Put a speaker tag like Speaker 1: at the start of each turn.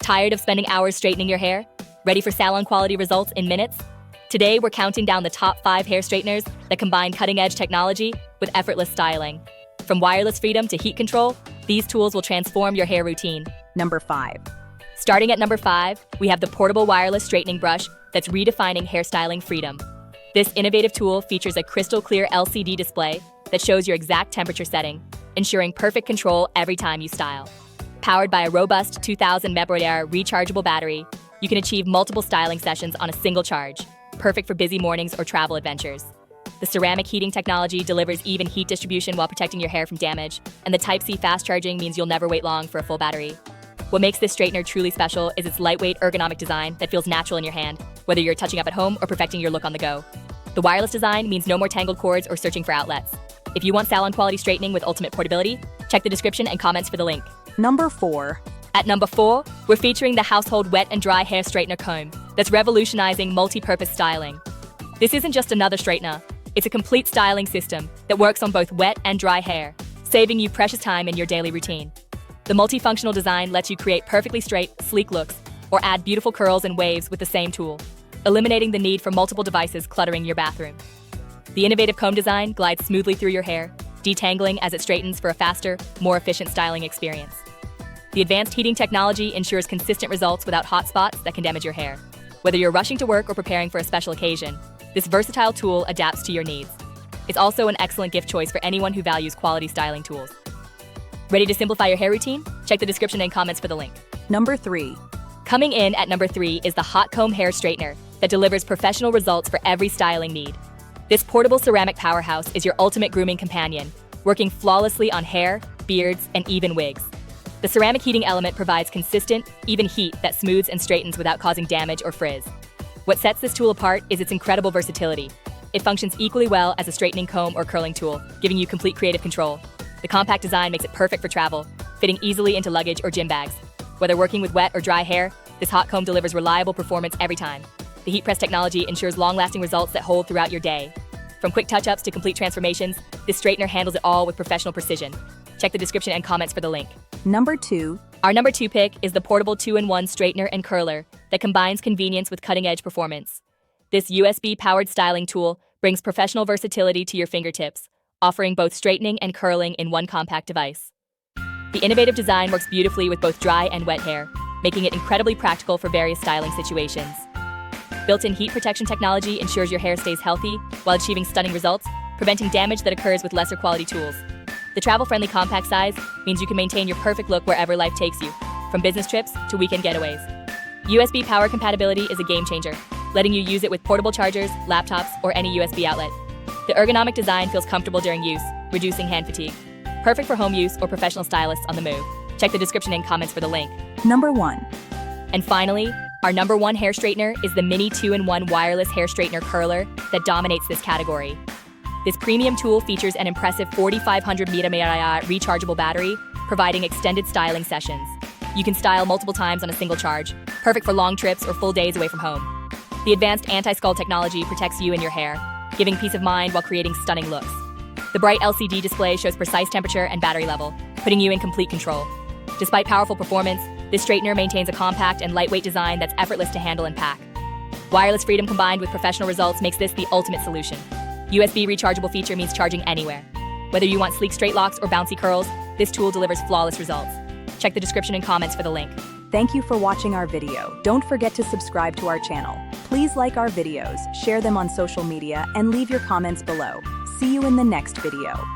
Speaker 1: Tired of spending hours straightening your hair? Ready for salon quality results in minutes? Today, we're counting down the top 5 hair straighteners that combine cutting-edge technology with effortless styling. From wireless freedom to heat control, these tools will transform your hair routine.
Speaker 2: Number 5.
Speaker 1: Starting at number 5, we have the portable wireless straightening brush that's redefining hairstyling freedom. This innovative tool features a crystal-clear LCD display that shows your exact temperature setting, ensuring perfect control every time you style. Powered by a robust 2000 mAh rechargeable battery, you can achieve multiple styling sessions on a single charge, perfect for busy mornings or travel adventures. The ceramic heating technology delivers even heat distribution while protecting your hair from damage, and the Type-C fast charging means you'll never wait long for a full battery. What makes this straightener truly special is its lightweight, ergonomic design that feels natural in your hand, whether you're touching up at home or perfecting your look on the go. The wireless design means no more tangled cords or searching for outlets. If you want salon-quality straightening with ultimate portability, check the description and comments for the link.
Speaker 2: Number 4.
Speaker 1: At number 4, we're featuring the household wet and dry hair straightener comb that's revolutionizing multi-purpose styling. This isn't just another straightener, it's a complete styling system that works on both wet and dry hair, saving you precious time in your daily routine. The multifunctional design lets you create perfectly straight, sleek looks or add beautiful curls and waves with the same tool, eliminating the need for multiple devices cluttering your bathroom. The innovative comb design glides smoothly through your hair, detangling as it straightens for a faster, more efficient styling experience. The advanced heating technology ensures consistent results without hot spots that can damage your hair. Whether you're rushing to work or preparing for a special occasion, this versatile tool adapts to your needs. It's also an excellent gift choice for anyone who values quality styling tools. Ready to simplify your hair routine? Check the description and comments for the link.
Speaker 2: Number 3.
Speaker 1: Coming in at number 3 is the Hot Comb Hair Straightener that delivers professional results for every styling need. This portable ceramic powerhouse is your ultimate grooming companion, working flawlessly on hair, beards, and even wigs. The ceramic heating element provides consistent, even heat that smooths and straightens without causing damage or frizz. What sets this tool apart is its incredible versatility. It functions equally well as a straightening comb or curling tool, giving you complete creative control. The compact design makes it perfect for travel, fitting easily into luggage or gym bags. Whether working with wet or dry hair, this hot comb delivers reliable performance every time. The heat press technology ensures long-lasting results that hold throughout your day. From quick touch-ups to complete transformations, this straightener handles it all with professional precision. Check the description and comments for the link.
Speaker 2: Number 2.
Speaker 1: Our number 2 pick is the portable 2-in-1 straightener and curler that combines convenience with cutting-edge performance. This USB-powered styling tool brings professional versatility to your fingertips, offering both straightening and curling in one compact device. The innovative design works beautifully with both dry and wet hair, making it incredibly practical for various styling situations. Built-in heat protection technology ensures your hair stays healthy while achieving stunning results, preventing damage that occurs with lesser quality tools. The travel-friendly compact size means you can maintain your perfect look wherever life takes you, from business trips to weekend getaways. USB power compatibility is a game changer, letting you use it with portable chargers, laptops, or any USB outlet. The ergonomic design feels comfortable during use, reducing hand fatigue. Perfect for home use or professional stylists on the move. Check the description and comments for the link.
Speaker 2: Number 1.
Speaker 1: And finally, our number 1 hair straightener is the Mini 2-in-1 wireless hair straightener curler that dominates this category. This premium tool features an impressive 4500 mAh rechargeable battery, providing extended styling sessions. You can style multiple times on a single charge, perfect for long trips or full days away from home. The advanced anti-scald technology protects you and your hair, giving peace of mind while creating stunning looks. The bright LCD display shows precise temperature and battery level, putting you in complete control. Despite powerful performance, this straightener maintains a compact and lightweight design that's effortless to handle and pack. Wireless freedom combined with professional results makes this the ultimate solution. USB rechargeable feature means charging anywhere. Whether you want sleek straight locks or bouncy curls, this tool delivers flawless results. Check the description and comments for the link.
Speaker 2: Thank you for watching our video. Don't forget to subscribe to our channel. Please like our videos, share them on social media, and leave your comments below. See you in the next video.